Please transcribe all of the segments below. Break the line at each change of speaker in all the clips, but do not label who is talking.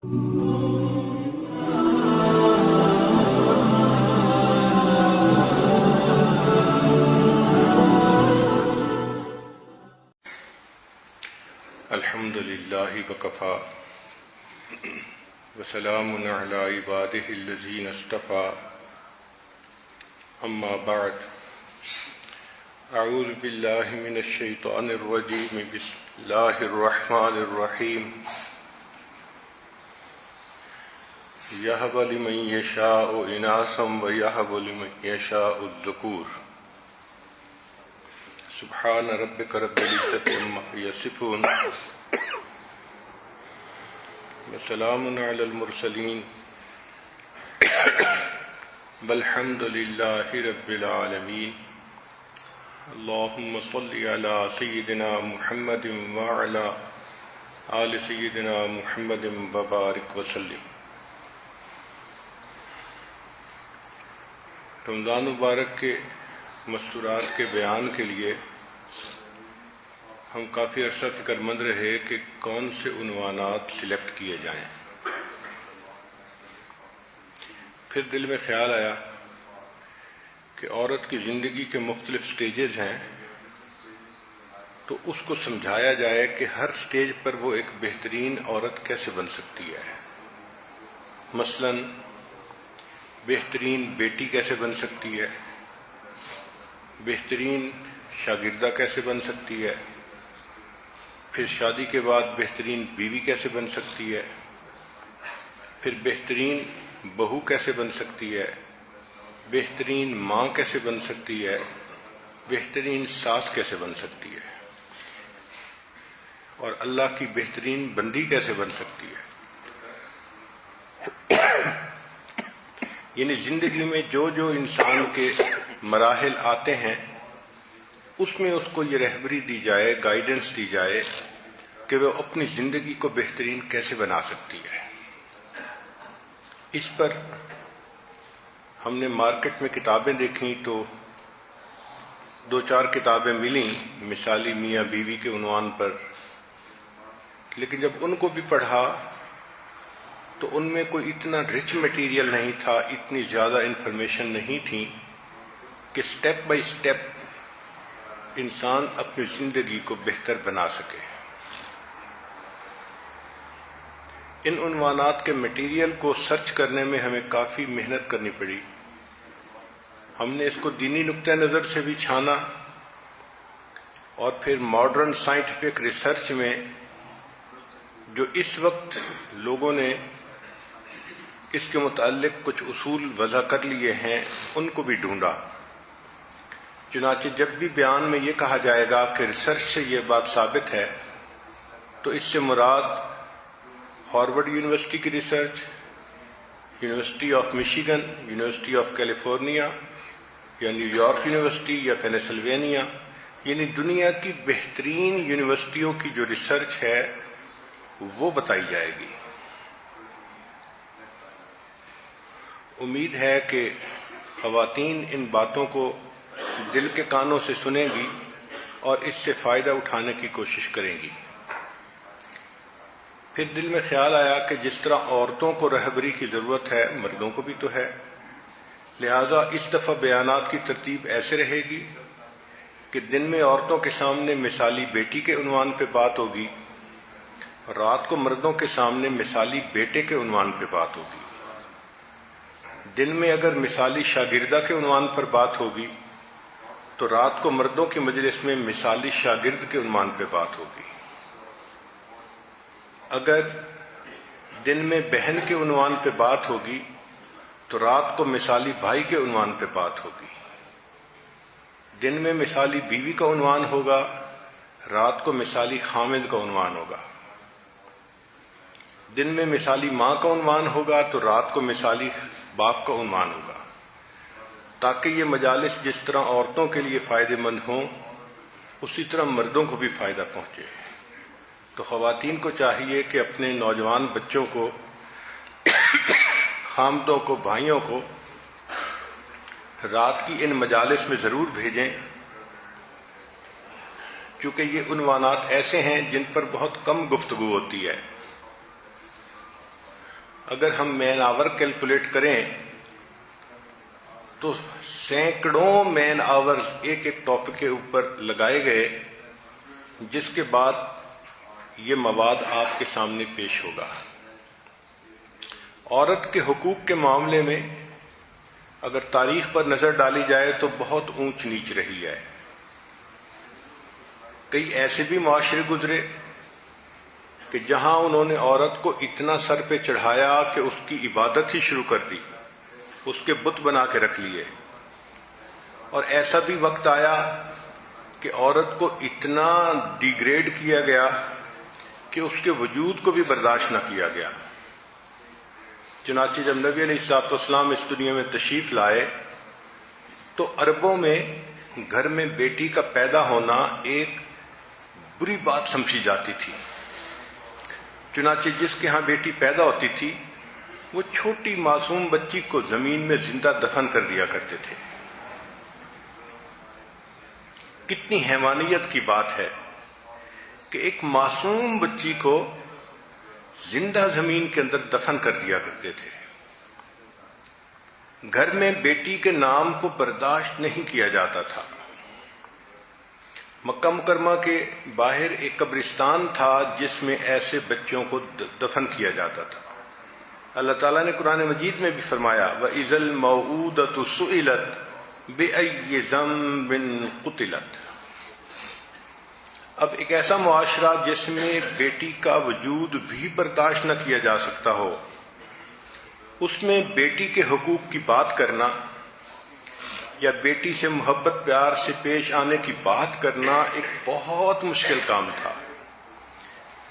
الحمد للہ وکفا وسلام علی عبادہ الذین اصطفى اما بعد اعوذ باللہ من الشیطان الرجیم بسم اللہ الرحمن الرحیم یہب لمن یشاء اناثا ویہب لمن یشاء الذکور سبحان ربک رب العزۃ عما یصفون وسلام علی المرسلین والحمد للہ رب العالمین اللہم صل علی سیدنا محمد وعلی آل سیدنا محمد وبارک وسلم۔ رمضان مبارک کے مستورات کے بیان کے لیے ہم کافی عرصہ فکر مند رہے کہ کون سے عنوانات سلیکٹ کیے جائیں۔ پھر دل میں خیال آیا کہ عورت کی زندگی کے مختلف سٹیجز ہیں، تو اس کو سمجھایا جائے کہ ہر سٹیج پر وہ ایک بہترین عورت کیسے بن سکتی ہے۔ مثلا بہترین بیٹی کیسے بن سکتی ہے، بہترین شاگردہ کیسے بن سکتی ہے، پھر شادی کے بعد بہترین بیوی کیسے بن سکتی ہے، پھر بہترین بہو کیسے بن سکتی ہے، بہترین ماں کیسے بن سکتی ہے، بہترین ساس کیسے بن سکتی ہے، اور اللہ کی بہترین بندی کیسے بن سکتی ہے۔ یعنی زندگی میں جو جو انسان کے مراحل آتے ہیں اس میں اس کو یہ رہبری دی جائے، گائیڈنس دی جائے کہ وہ اپنی زندگی کو بہترین کیسے بنا سکتی ہے۔ اس پر ہم نے مارکیٹ میں کتابیں دیکھیں تو دو چار کتابیں ملیں مثالی میاں بیوی کے عنوان پر، لیکن جب ان کو بھی پڑھا تو ان میں کوئی اتنا رچ مٹیریل نہیں تھا، اتنی زیادہ انفارمیشن نہیں تھی کہ سٹیپ بائی سٹیپ انسان اپنی زندگی کو بہتر بنا سکے۔ ان عنوانات کے مٹیریل کو سرچ کرنے میں ہمیں کافی محنت کرنی پڑی۔ ہم نے اس کو دینی نقطہ نظر سے بھی چھانا، اور پھر ماڈرن سائنٹیفک ریسرچ میں جو اس وقت لوگوں نے اس کے متعلق کچھ اصول وضع کر لیے ہیں ان کو بھی ڈھونڈا۔ چنانچہ جب بھی بیان میں یہ کہا جائے گا کہ ریسرچ سے یہ بات ثابت ہے، تو اس سے مراد ہارورڈ یونیورسٹی کی research, university of Michigan, university of California یا نیو یارک یونیورسٹی یا پینسلوینیا، یعنی دنیا کی بہترین یونیورسٹیوں کی جو ریسرچ ہے وہ بتائی جائے گی۔ امید ہے کہ خواتین ان باتوں کو دل کے کانوں سے سنیں گی اور اس سے فائدہ اٹھانے کی کوشش کریں گی۔ پھر دل میں خیال آیا کہ جس طرح عورتوں کو رہبری کی ضرورت ہے، مردوں کو بھی تو ہے، لہذا اس دفعہ بیانات کی ترتیب ایسے رہے گی کہ دن میں عورتوں کے سامنے مثالی بیٹی کے عنوان پہ بات ہوگی، اور رات کو مردوں کے سامنے مثالی بیٹے کے عنوان پہ بات ہوگی۔ دن میں اگر مثالی شاگردہ کے عنوان پر بات ہوگی تو رات کو مردوں کی مجلس میں مثالی شاگرد کے عنوان پہ بات ہوگی۔ اگر دن میں بہن کے عنوان پہ بات ہوگی تو رات کو مثالی بھائی کے عنوان پہ بات ہوگی۔ دن میں مثالی بیوی کا عنوان ہوگا، رات کو مثالی خامد کا عنوان ہوگا۔ دن میں مثالی ماں کا عنوان ہوگا تو رات کو مثالی باپ کا عنوان ہوگا، تاکہ یہ مجالس جس طرح عورتوں کے لیے فائدہ مند ہوں اسی طرح مردوں کو بھی فائدہ پہنچے۔ تو خواتین کو چاہیے کہ اپنے نوجوان بچوں کو، خامدوں کو، بھائیوں کو رات کی ان مجالس میں ضرور بھیجیں، کیونکہ یہ عنوانات ایسے ہیں جن پر بہت کم گفتگو ہوتی ہے۔ اگر ہم مین آور کیلکولیٹ کریں تو سینکڑوں مین آور ایک ایک ٹاپک کے اوپر لگائے گئے، جس کے بعد یہ مواد آپ کے سامنے پیش ہوگا۔ عورت کے حقوق کے معاملے میں اگر تاریخ پر نظر ڈالی جائے تو بہت اونچ نیچ رہی ہے۔ کئی ایسے بھی معاشرے گزرے کہ جہاں انہوں نے عورت کو اتنا سر پہ چڑھایا کہ اس کی عبادت ہی شروع کر دی، اس کے بت بنا کے رکھ لیے، اور ایسا بھی وقت آیا کہ عورت کو اتنا ڈیگریڈ کیا گیا کہ اس کے وجود کو بھی برداشت نہ کیا گیا۔ چنانچہ جب نبی علیہ الصلوۃ والسلام اس دنیا میں تشریف لائے تو عربوں میں گھر میں بیٹی کا پیدا ہونا ایک بری بات سمجھی جاتی تھی۔ چنانچہ جس کے ہاں بیٹی پیدا ہوتی تھی وہ چھوٹی معصوم بچی کو زمین میں زندہ دفن کر دیا کرتے تھے۔ کتنی حیوانیت کی بات ہے کہ ایک معصوم بچی کو زندہ زمین کے اندر دفن کر دیا کرتے تھے۔ گھر میں بیٹی کے نام کو برداشت نہیں کیا جاتا تھا۔ مکہ مکرمہ کے باہر ایک قبرستان تھا جس میں ایسے بچوں کو دفن کیا جاتا تھا۔ اللہ تعالیٰ نے قرآن مجید میں بھی فرمایا وَإِذَا الْمَوْءُودَةُ سُئِلَتْ بِأَيِّ ذَنبٍ قُتِلَتْ۔ اب ایک ایسا معاشرہ جس میں بیٹی کا وجود بھی برداشت نہ کیا جا سکتا ہو، اس میں بیٹی کے حقوق کی بات کرنا یا بیٹی سے محبت پیار سے پیش آنے کی بات کرنا ایک بہت مشکل کام تھا،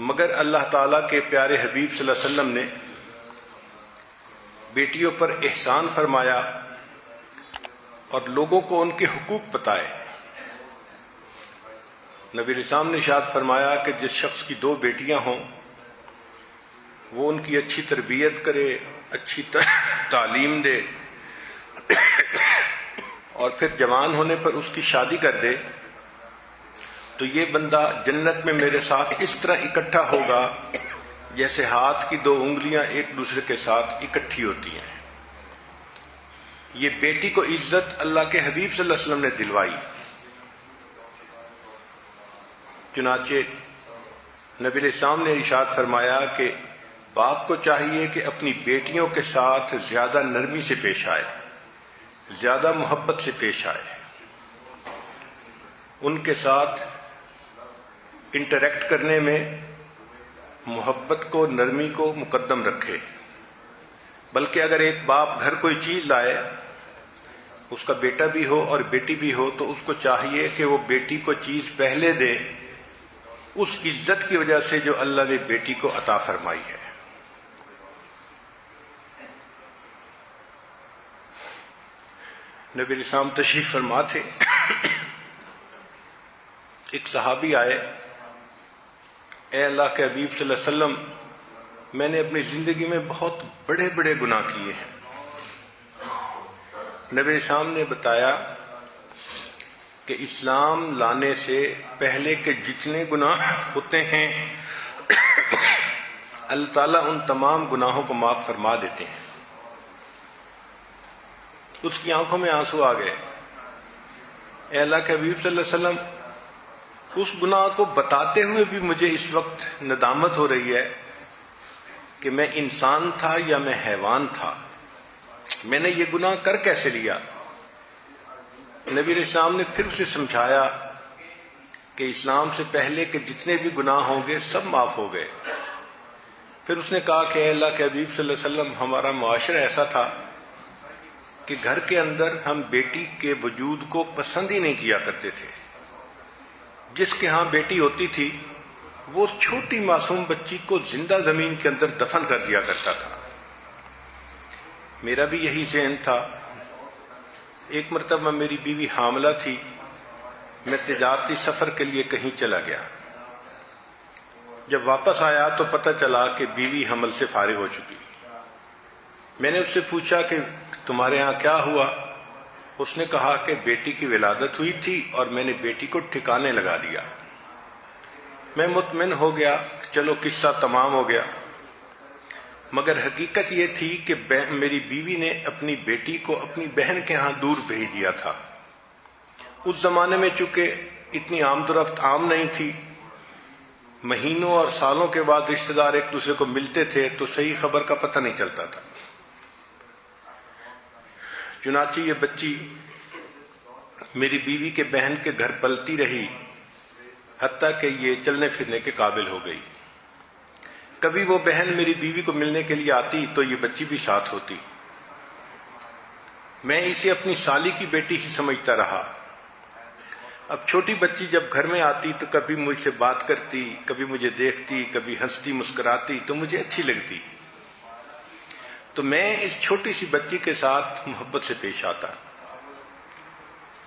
مگر اللہ تعالیٰ کے پیارے حبیب صلی اللہ علیہ وسلم نے بیٹیوں پر احسان فرمایا اور لوگوں کو ان کے حقوق بتائے۔ نبی علیہ السلام نے ارشاد فرمایا کہ جس شخص کی 2 بیٹیاں ہوں وہ ان کی اچھی تربیت کرے، اچھی تعلیم دے اور پھر جوان ہونے پر اس کی شادی کر دے تو یہ بندہ جنت میں میرے ساتھ اس طرح اکٹھا ہوگا جیسے ہاتھ کی 2 انگلیاں ایک دوسرے کے ساتھ اکٹھی ہوتی ہیں۔ یہ بیٹی کو عزت اللہ کے حبیب صلی اللہ علیہ وسلم نے دلوائی۔ چنانچہ نبی علیہ السلام نے ارشاد فرمایا کہ باپ کو چاہیے کہ اپنی بیٹیوں کے ساتھ زیادہ نرمی سے پیش آئے، زیادہ محبت سے پیش آئے، ان کے ساتھ انٹریکٹ کرنے میں محبت کو، نرمی کو مقدم رکھے۔ بلکہ اگر ایک باپ گھر کوئی چیز لائے، اس کا بیٹا بھی ہو اور بیٹی بھی ہو، تو اس کو چاہیے کہ وہ بیٹی کو چیز پہلے دے، اس عزت کی وجہ سے جو اللہ نے بیٹی کو عطا فرمائی ہے۔ نبی علیہ السلام تشریف فرما تھے، ایک صحابی آئے، اے اللہ کے حبیب صلی اللہ علیہ وسلم، میں نے اپنی زندگی میں بہت بڑے بڑے گناہ کیے ہیں۔ نبی علیہ السلام نے بتایا کہ اسلام لانے سے پہلے کے جتنے گناہ ہوتے ہیں اللہ تعالیٰ ان تمام گناہوں کو معاف فرما دیتے ہیں۔ اس کی آنکھوں میں آنسو آ گئے۔ اے اللہ کے حبیب صلی اللہ علیہ وسلم، اس گناہ کو بتاتے ہوئے بھی مجھے اس وقت ندامت ہو رہی ہے کہ میں انسان تھا یا میں حیوان تھا، میں نے یہ گناہ کر کیسے لیا؟ نبی علیہ السلام نے پھر اسے سمجھایا کہ اسلام سے پہلے کے جتنے بھی گناہ ہوں گے سب معاف ہو گئے۔ پھر اس نے کہا کہ اے اللہ کے حبیب صلی اللہ علیہ وسلم، ہمارا معاشرہ ایسا تھا کہ گھر کے اندر ہم بیٹی کے وجود کو پسند ہی نہیں کیا کرتے تھے۔ جس کے ہاں بیٹی ہوتی تھی وہ چھوٹی معصوم بچی کو زندہ زمین کے اندر دفن کر دیا کرتا تھا۔ میرا بھی یہی ذہن تھا۔ ایک مرتبہ میری بیوی حاملہ تھی، میں تجارتی سفر کے لیے کہیں چلا گیا۔ جب واپس آیا تو پتہ چلا کہ بیوی حمل سے فارغ ہو چکی۔ میں نے اس سے پوچھا کہ تمہارے ہاں کیا ہوا؟ اس نے کہا کہ بیٹی کی ولادت ہوئی تھی اور میں نے بیٹی کو ٹھکانے لگا دیا۔ میں مطمئن ہو گیا، چلو قصہ تمام ہو گیا۔ مگر حقیقت یہ تھی کہ میری بیوی نے اپنی بیٹی کو اپنی بہن کے ہاں دور بھیج دیا تھا۔ اس زمانے میں چونکہ اتنی آمد و رفت عام نہیں تھی، مہینوں اور سالوں کے بعد رشتہ دار ایک دوسرے کو ملتے تھے تو صحیح خبر کا پتہ نہیں چلتا تھا۔ چنانچہ یہ بچی میری بیوی کے بہن کے گھر پلتی رہی، حتیٰ کہ یہ چلنے پھرنے کے قابل ہو گئی۔ کبھی وہ بہن میری بیوی کو ملنے کے لیے آتی تو یہ بچی بھی ساتھ ہوتی۔ میں اسے اپنی سالی کی بیٹی ہی سمجھتا رہا۔ اب چھوٹی بچی جب گھر میں آتی تو کبھی مجھ سے بات کرتی، کبھی مجھے دیکھتی، کبھی ہنستی مسکراتی تو مجھے اچھی لگتی، تو میں اس چھوٹی سی بچی کے ساتھ محبت سے پیش آتا،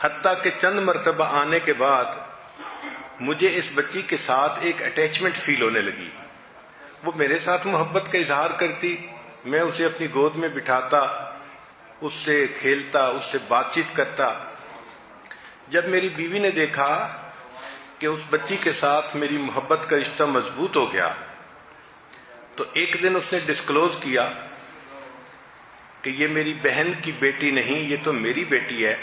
حتیٰ کہ چند مرتبہ آنے کے بعد مجھے اس بچی کے ساتھ ایک اٹیچمنٹ فیل ہونے لگی۔ وہ میرے ساتھ محبت کا اظہار کرتی، میں اسے اپنی گود میں بٹھاتا، اس سے کھیلتا، اس سے بات چیت کرتا۔ جب میری بیوی نے دیکھا کہ اس بچی کے ساتھ میری محبت کا رشتہ مضبوط ہو گیا تو ایک دن اس نے ڈسکلوز کیا کہ یہ میری بہن کی بیٹی نہیں، یہ تو میری بیٹی ہے،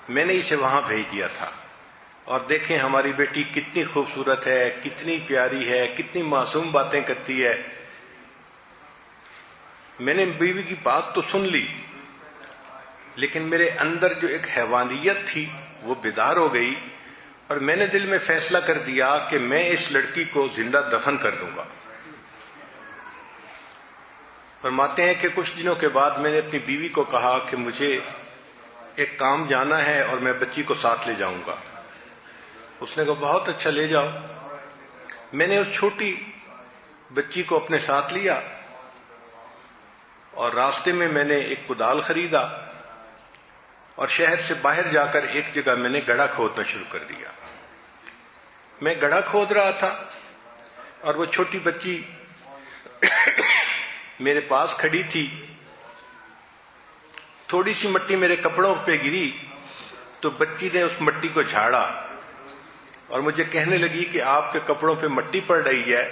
میں نے اسے وہاں بھیج دیا تھا، اور دیکھیں ہماری بیٹی کتنی خوبصورت ہے، کتنی پیاری ہے، کتنی معصوم باتیں کرتی ہے۔ میں نے بیوی کی بات تو سن لی، لیکن میرے اندر جو ایک حیوانیت تھی وہ بیدار ہو گئی، اور میں نے دل میں فیصلہ کر دیا کہ میں اس لڑکی کو زندہ دفن کر دوں گا۔ فرماتے ہیں کہ کچھ دنوں کے بعد میں نے اپنی بیوی کو کہا کہ مجھے ایک کام جانا ہے اور میں بچی کو ساتھ لے جاؤں گا۔ اس نے کہا بہت اچھا، لے جاؤ۔ میں نے اس چھوٹی بچی کو اپنے ساتھ لیا اور راستے میں نے ایک کدال خریدا اور شہر سے باہر جا کر ایک جگہ میں نے گڑھا کھودنا شروع کر دیا۔ میں گڑھا کھود رہا تھا اور وہ چھوٹی بچی میرے پاس کھڑی تھی۔ تھوڑی سی مٹی میرے کپڑوں پہ گری تو بچی نے اس مٹی کو جھاڑا اور مجھے کہنے لگی کہ آپ کے کپڑوں پہ مٹی پڑ رہی ہے،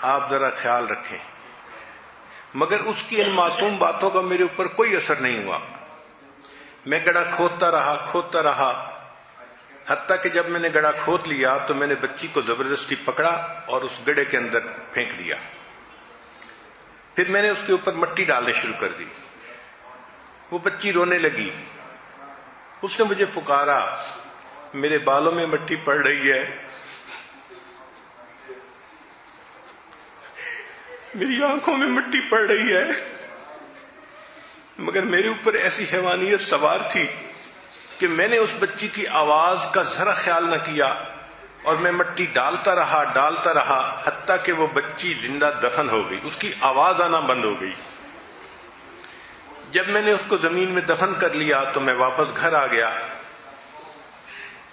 آپ ذرا خیال رکھیں۔ مگر اس کی ان معصوم باتوں کا میرے اوپر کوئی اثر نہیں ہوا۔ میں گڑھا کھودتا رہا، حتیٰ کہ جب میں نے گڑھا کھود لیا تو میں نے بچی کو زبردستی پکڑا اور اس گڑھے کے اندر پھینک دیا۔ پھر میں نے اس کے اوپر مٹی ڈالنے شروع کر دی۔ وہ بچی رونے لگی، اس نے مجھے پکارا، میرے بالوں میں مٹی پڑ رہی ہے، میری آنکھوں میں مٹی پڑ رہی ہے، مگر میرے اوپر ایسی حیوانیت سوار تھی کہ میں نے اس بچی کی آواز کا ذرا خیال نہ کیا اور میں مٹی ڈالتا رہا حتیٰ کہ وہ بچی زندہ دفن ہو گئی، اس کی آواز آنا بند ہو گئی۔ جب میں نے اس کو زمین میں دفن کر لیا تو میں واپس گھر آ گیا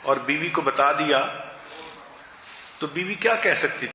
اور بیوی کو بتا دیا، تو بیوی کیا کہہ سکتی تھی؟